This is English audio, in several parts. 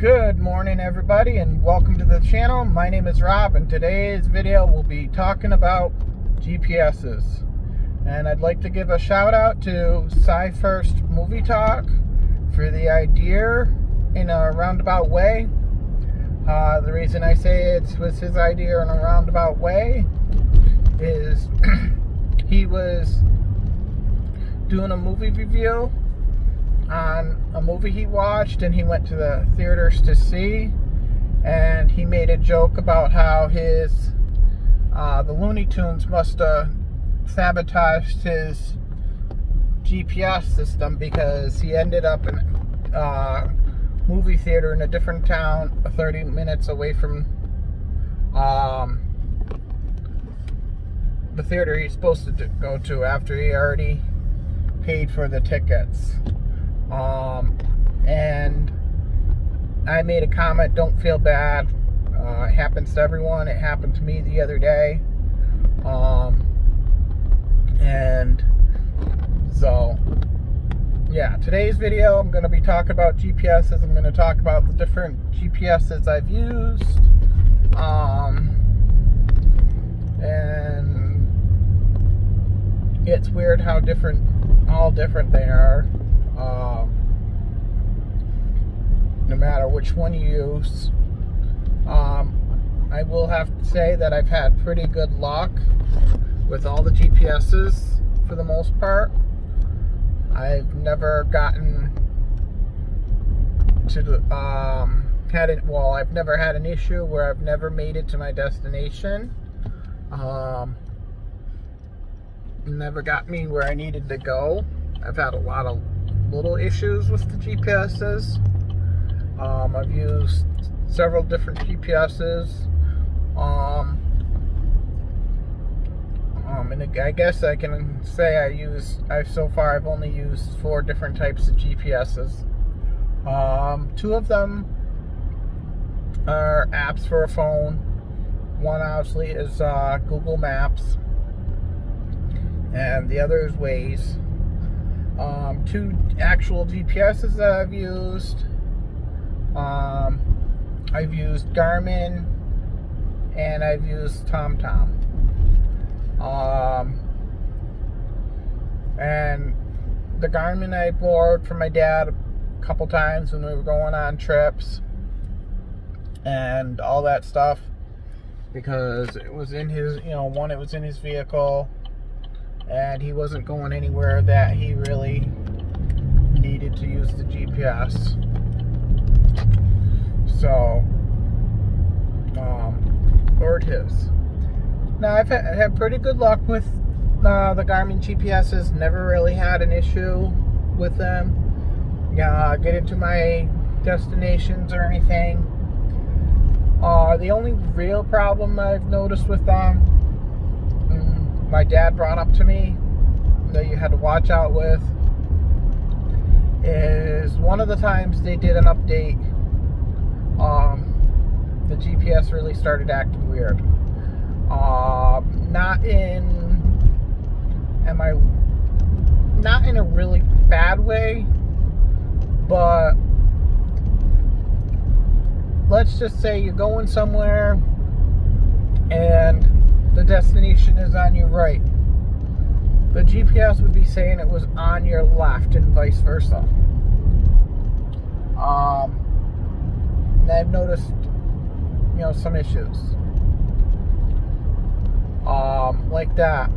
Good morning, everybody, and welcome to the channel. My name is Rob, and today's video will be talking about GPSs. And I'd like to give a shout out to Scifirst MovieTalk for the idea in a roundabout way. The reason I say it was his idea in a roundabout way is he was doing a movie review on a movie he watched, and he went to the theaters to see, and he made a joke about how his the Looney Tunes must have sabotaged his GPS system because he ended up in a movie theater in a different town 30 minutes away from the theater he's supposed to go to after he already paid for the tickets. And I made a comment, don't feel bad. It happens to everyone. It happened to me the other day. And so, yeah, today's video, I'm going to be talking about GPSs. I'm going to talk about the different GPSs I've used. And it's weird how all different they are. No matter which one you use. I will have to say that I've had pretty good luck with all the GPSs for the most part. I've never gotten to the I've never had an issue where I've never made it to my destination. Never got me where I needed to go. I've had a lot of little issues with the GPSs. I've used several different GPSs. And I guess I can say I've only used 4 different types of GPSs. 2 of them are apps for a phone. One obviously is Google Maps, and the other is Waze. 2 actual GPSs that I've used. I've used Garmin, and I've used TomTom. And the Garmin I borrowed from my dad a couple times when we were going on trips and all that stuff, because it was in his, it was in his vehicle, and he wasn't going anywhere that he really needed to use the GPS. So, borrowed his. Now, I've had pretty good luck with the Garmin GPSs. Never really had an issue with them. Getting to my destinations or anything. The only real problem I've noticed with them, my dad brought up to me, that you had to watch out with, is one of the times they did an update, the GPS really started acting weird. Not in a really bad way, but let's just say you're going somewhere and the destination is on your right. The GPS would be saying it was on your left and vice versa. And I've noticed, some issues. Like that.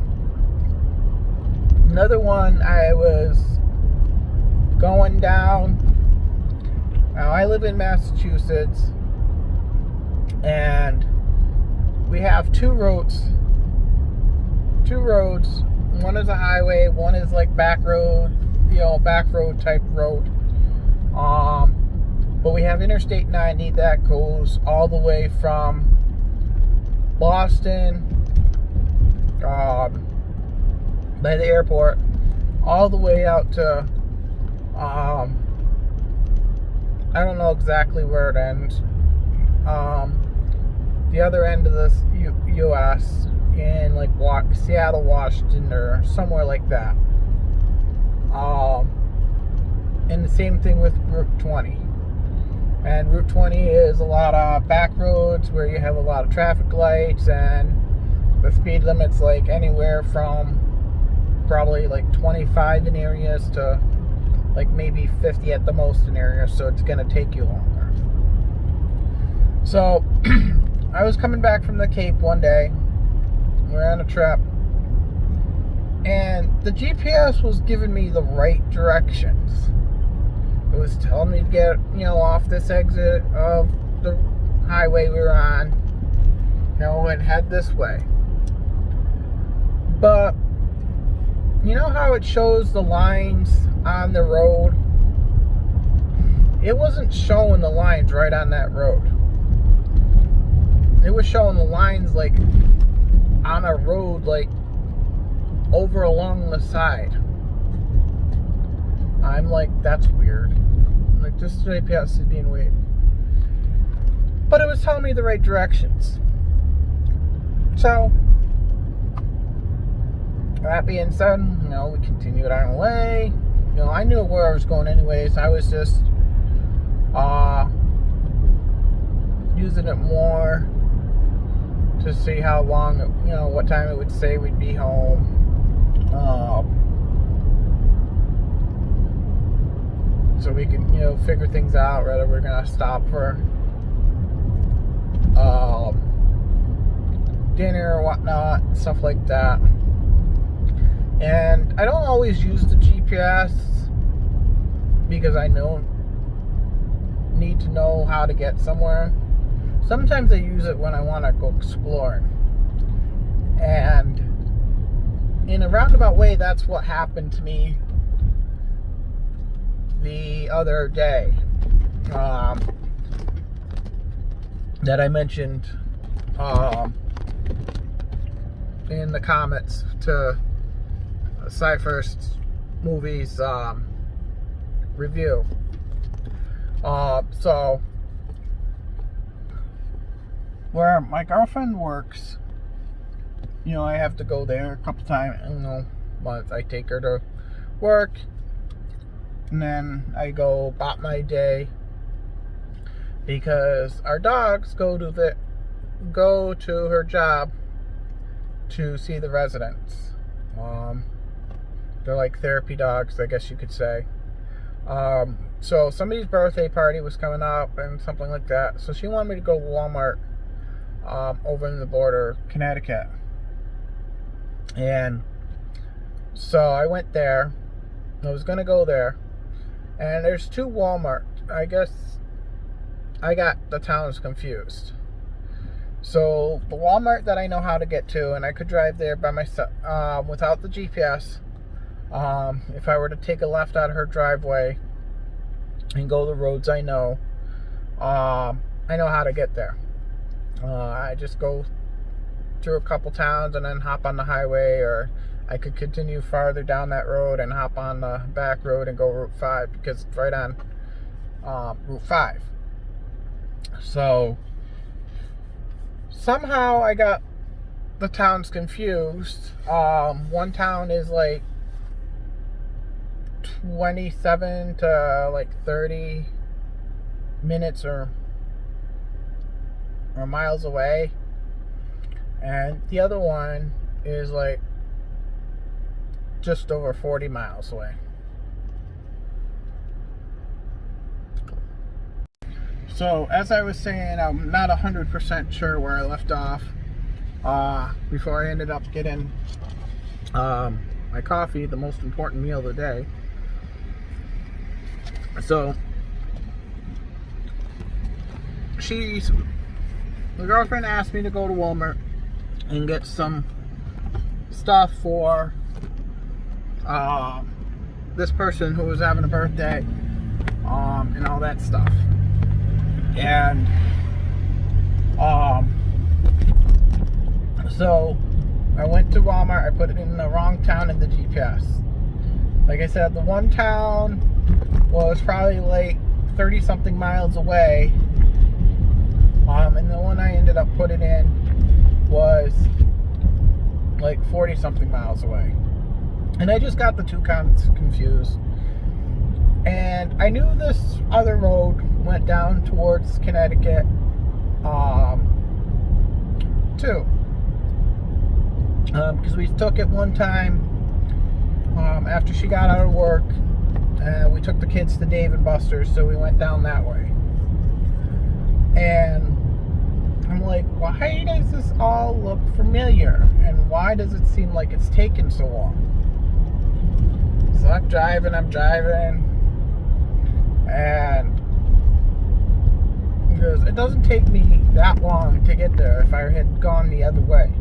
Another one, I was going down. Now, I live in Massachusetts, and we have 2 roads. One is a highway, one is like back road type road. But we have Interstate 90 that goes all the way from Boston, by the airport, all the way out to, I don't know exactly where it ends. The other end of the U.S. in like Seattle, Washington, or somewhere like that. And the same thing with Route 20. And Route 20 is a lot of back roads where you have a lot of traffic lights, and the speed limit's like anywhere from probably like 25 in areas to like maybe 50 at the most in areas, so it's going to take you longer. So I was coming back from the Cape one day. We're on a trip, and the GPS was giving me the right directions. It was telling me to get, off this exit of the highway we were on, and head this way. But you know how it shows the lines on the road? It wasn't showing the lines right on that road. It was showing the lines like on a road, like over along the side. I'm like, that's weird. Like, this GPS is being weird. But it was telling me the right directions. So that being said, we continued on the way. I knew where I was going anyways. I was just using it more to see how long, what time it would say we'd be home. So we could, figure things out, whether we're going to stop for dinner or whatnot, stuff like that. And I don't always use the GPS because I need to know how to get somewhere. Sometimes I use it when I want to go exploring. And in a roundabout way, that's what happened to me the other day. That I mentioned in the comments to Scifirst Movies review. So where my girlfriend works, I have to go there a couple times. Once I take her to work, and then I go about my day, because our dogs go to her job to see the residents. They're like therapy dogs, I guess you could say. So somebody's birthday party was coming up and something like that. So she wanted me to go to Walmart over in the border, Connecticut. And so I went there. I was going to go there. And there's two Walmart. I guess I got the towns confused. So the Walmart that I know how to get to, and I could drive there by myself without the GPS. If I were to take a left out of her driveway and go the roads I know how to get there. I just go through a couple towns and then hop on the highway, or I could continue farther down that road and hop on the back road and go Route 5, because it's right on Route 5. So somehow I got the towns confused. One town is like 27 to like 30 minutes or miles away, and the other one is like just over 40 miles away. So as I was saying, I'm not 100% sure where I left off before I ended up getting my coffee, the most important meal of the day. So the girlfriend asked me to go to Walmart and get some stuff for this person who was having a birthday, and all that stuff. And so I went to Walmart. I put it in the wrong town in the GPS. Like I said, the one town was probably like 30 something miles away, and the one I ended up putting in was like 40 something miles away. And I just got the two counts confused. And I knew this other road went down towards Connecticut too, because we took it one time after she got out of work. We took the kids to Dave and Buster's, so we went down that way. And I'm like, why does this all look familiar? And why does it seem like it's taken so long? So I'm driving, and because it doesn't take me that long to get there if I had gone the other way.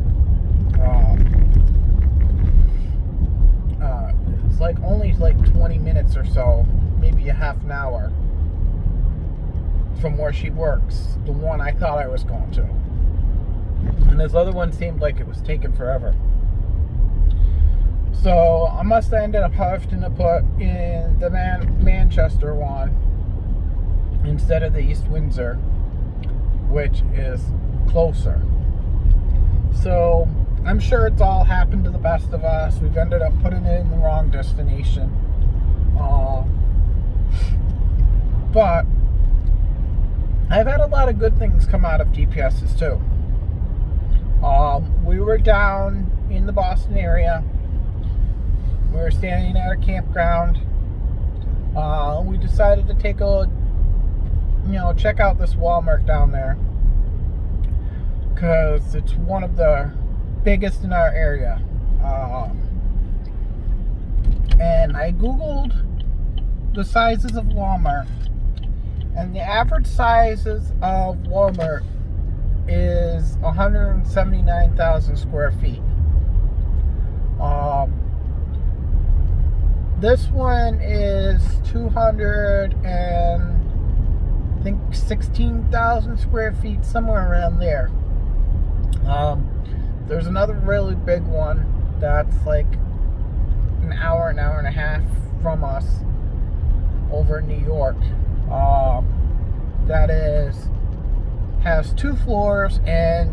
It's like only like 20 minutes or so, maybe a half an hour from where she works, the one I thought I was going to. And this other one seemed like it was taking forever. So I must have ended up having to put in the Manchester one instead of the East Windsor, which is closer. So I'm sure it's all happened to the best of us. We've ended up putting it in the wrong destination. But I've had a lot of good things come out of GPSs too. We were down in the Boston area. We were standing at a campground. We decided to take check out this Walmart down there, because it's one of the biggest in our area. And I googled the sizes of Walmart, and the average sizes of Walmart is 179,000 square feet. This one is 16,000 square feet, somewhere around there. There's another really big one that's like an hour and a half from us over in New York. That has 2 floors and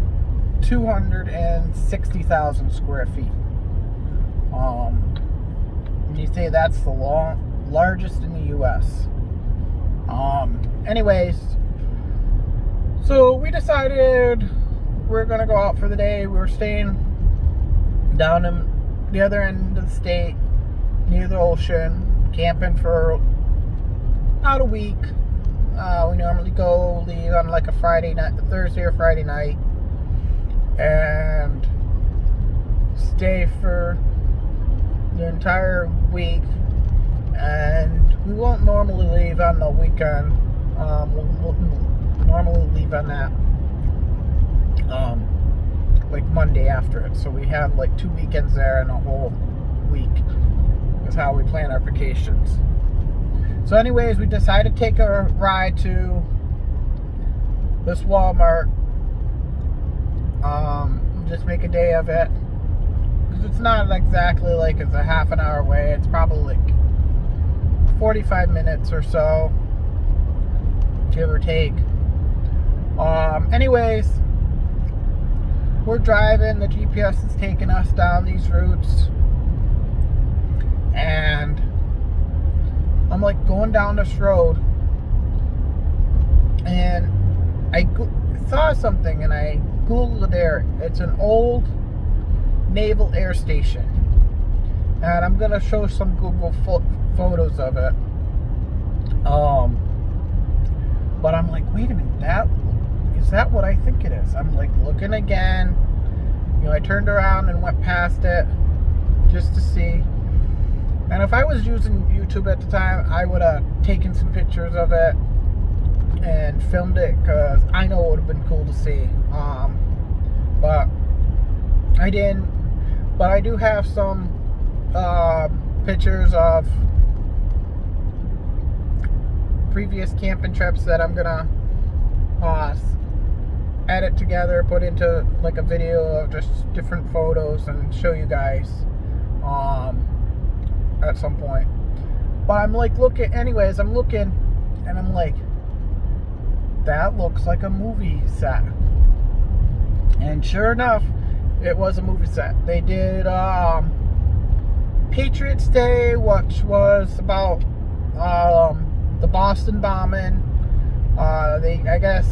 260,000 square feet. You say that's the largest in the U.S. Anyways, so we decided we're gonna go out for the day. We were staying down in the other end of the state, near the ocean, camping for about a week. We normally leave on like a Thursday or Friday night, and stay for the entire week. And we won't normally leave on the weekend. We'll normally leave on that like Monday after it. So we have like 2 weekends there and a whole week is how we plan our vacations. So anyways, we decided to take a ride to this Walmart. Just make a day of it, because it's not exactly like it's a half an hour away. It's probably like 45 minutes or so, give or take. Anyways, we're driving. The GPS is taking us down these routes, and I'm like going down this road, and I saw something, and I googled it there. It's an old naval air station, and I'm gonna show some Google photos of it. But I'm like, wait a minute, is that what I think it is? I'm like looking again. I turned around and went past it just to see. And if I was using YouTube at the time, I would have taken some pictures of it and filmed it, because I know it would have been cool to see. But I didn't. But I do have some pictures of previous camping trips that I'm gonna edit together, put into like a video of just different photos, and show you guys at some point. But I'm like looking, anyways, I'm looking, and I'm like, that looks like a movie set. And sure enough, it was a movie set. They did Patriots Day, which was about the Boston bombing. I guess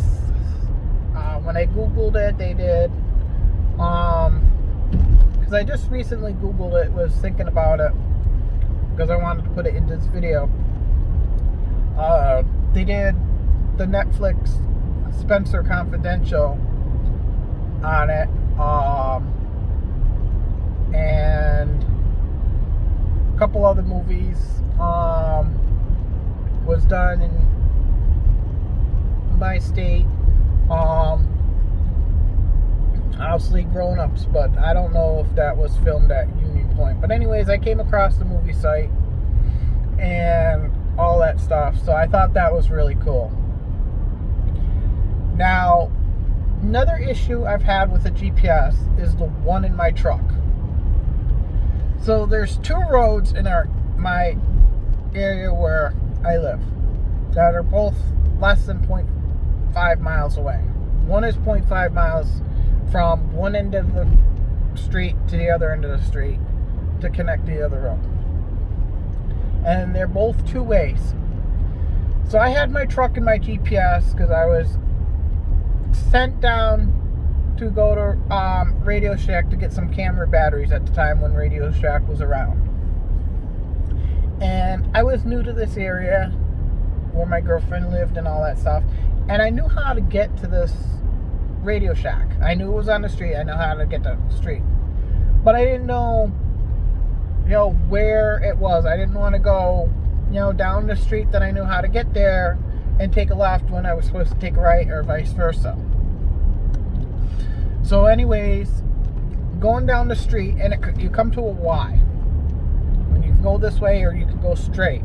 when I Googled it, they did, because I just recently Googled it, was thinking about it, because I wanted to put it in this video. They did the Netflix Spencer Confidential on it, and a couple other movies was done in my state, obviously grown-ups, but I don't know if that was filmed at Union Point. But anyways, I came across the movie site and all that stuff, so I thought that was really cool. Now, another issue I've had with the GPS is the one in my truck. So there's two roads in my area where I live that are both less than 0.5 miles away. One is 0.5 miles from one end of the street to the other end of the street to connect the other road. And they're both two ways. So I had my truck and my GPS because I was sent down to go to Radio Shack to get some camera batteries at the time when Radio Shack was around. And I was new to this area where my girlfriend lived and all that stuff, and I knew how to get to this Radio Shack. I knew it was on the street. I know how to get to the street, but I didn't know, where it was. I didn't want to go, down the street that I knew how to get there and take a left when I was supposed to take a right, or vice versa. So anyways, going down the street, and you come to a Y, and you can go this way or you can go straight.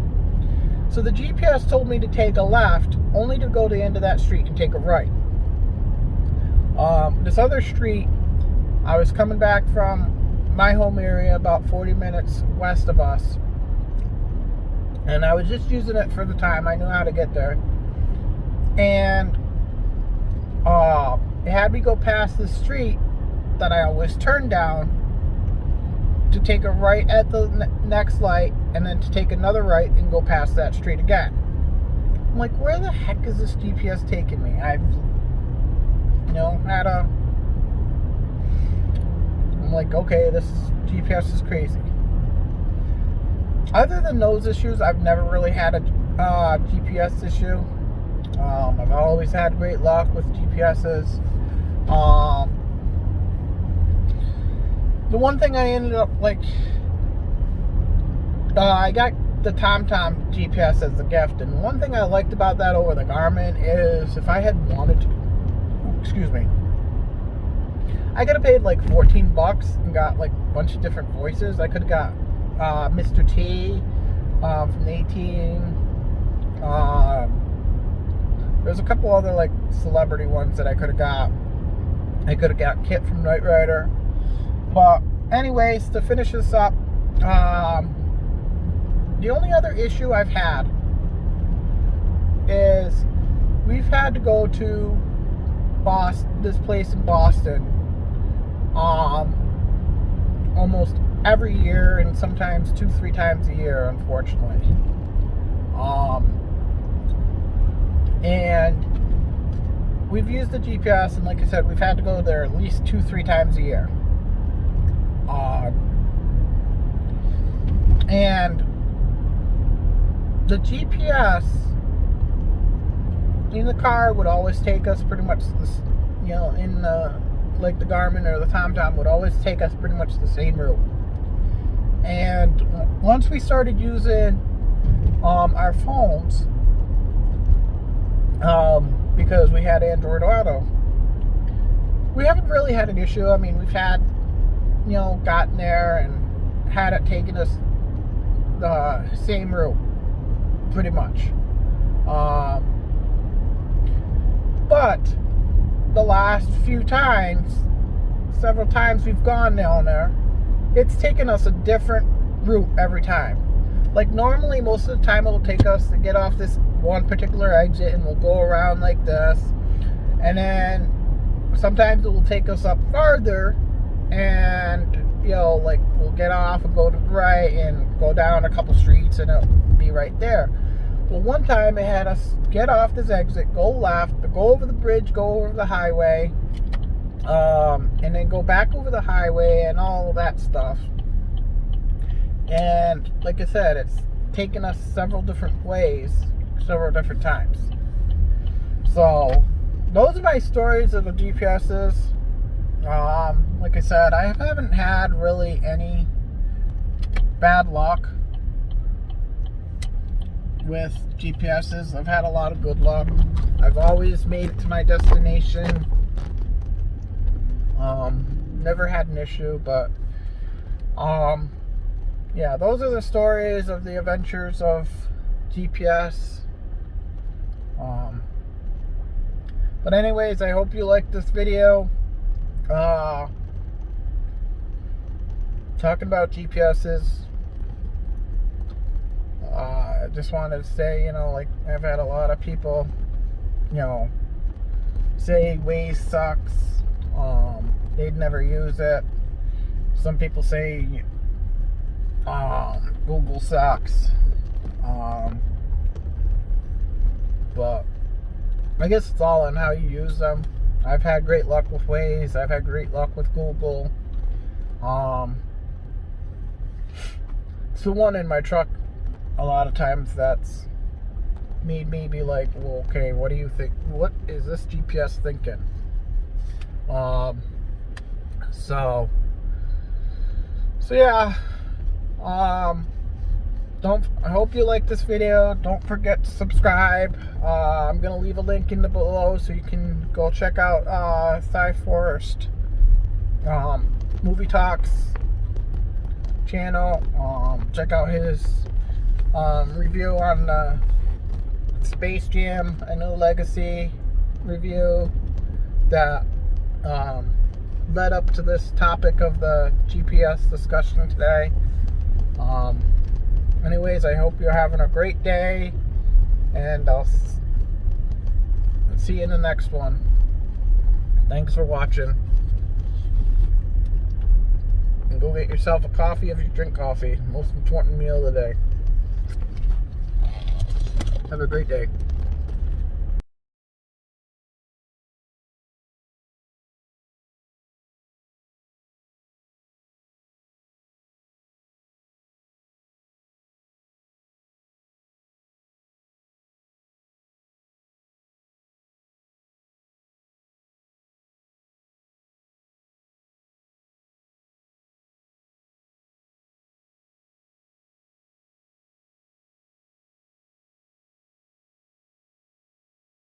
So the GPS told me to take a left, only to go to the end of that street and take a right. This other street, I was coming back from my home area about 40 minutes west of us, and I was just using it for the time. I knew how to get there, and it had me go past the street that I always turn down to take a right at the next light, and then to take another right and go past that street again. I'm like, where the heck is this GPS taking me? I'm like, okay, this GPS is crazy. Other than those issues, I've never really had a GPS issue. I've always had great luck with GPSs. The one thing I ended up I got the TomTom GPS as a gift, and one thing I liked about that over the Garmin is if I had wanted to, I could have paid like $14 and got like a bunch of different voices. I could have got Mr. T from the 18. There's a couple other like celebrity ones that I could have got. I could have got Kit from Knight Rider. But anyways, to finish this up, the only other issue I've had is we've had to go to this place in Boston almost every year, and sometimes 2-3 times a year, unfortunately. And we've used the GPS, and like I said, we've had to go there at least 2-3 times a year. And the GPS in the car would always take us pretty much this, in like the Garmin or the TomTom would always take us pretty much the same route. And once we started using our phones, because we had Android Auto, we haven't really had an issue. I mean, we've had, gotten there and had it taking us the same route, pretty much. But the last few times, several times we've gone down there, it's taken us a different route every time. Like normally, most of the time it'll take us to get off this one particular exit and we'll go around like this, and then sometimes it will take us up farther, and like we'll get off and go to the right and go down a couple streets and it'll be right there. Well, one time it had us get off this exit, go left, go over the bridge, go over the highway, and then go back over the highway and all of that stuff. And like I said, it's taken us several different ways, several different times. So those are my stories of the GPSs. Like I said, I haven't had really any bad luck with GPSs. I've had a lot of good luck. I've always made it to my destination. Never had an issue, but yeah, those are the stories of the adventures of GPS. But anyways, I hope you liked this video. Talking about GPSs. I just wanted to say, like, I've had a lot of people, say Waze sucks. They'd never use it. Some people say Google sucks. But I guess it's all on how you use them. I've had great luck with Waze. I've had great luck with Google. It's the one in my truck a lot of times that's made me be like, well, okay, what do you think? What is this GPS thinking? So yeah. I hope you like this video. Don't forget to subscribe. I'm gonna leave a link in the below so you can go check out Scifirst MovieTalk's channel. Check out his review on the Space Jam: A New Legacy review that led up to this topic of the GPS discussion today. Anyways, I hope you're having a great day, and I'll see you in the next one. Thanks for watching. And go get yourself a coffee if you drink coffee. Most important meal of the day. Have a great day.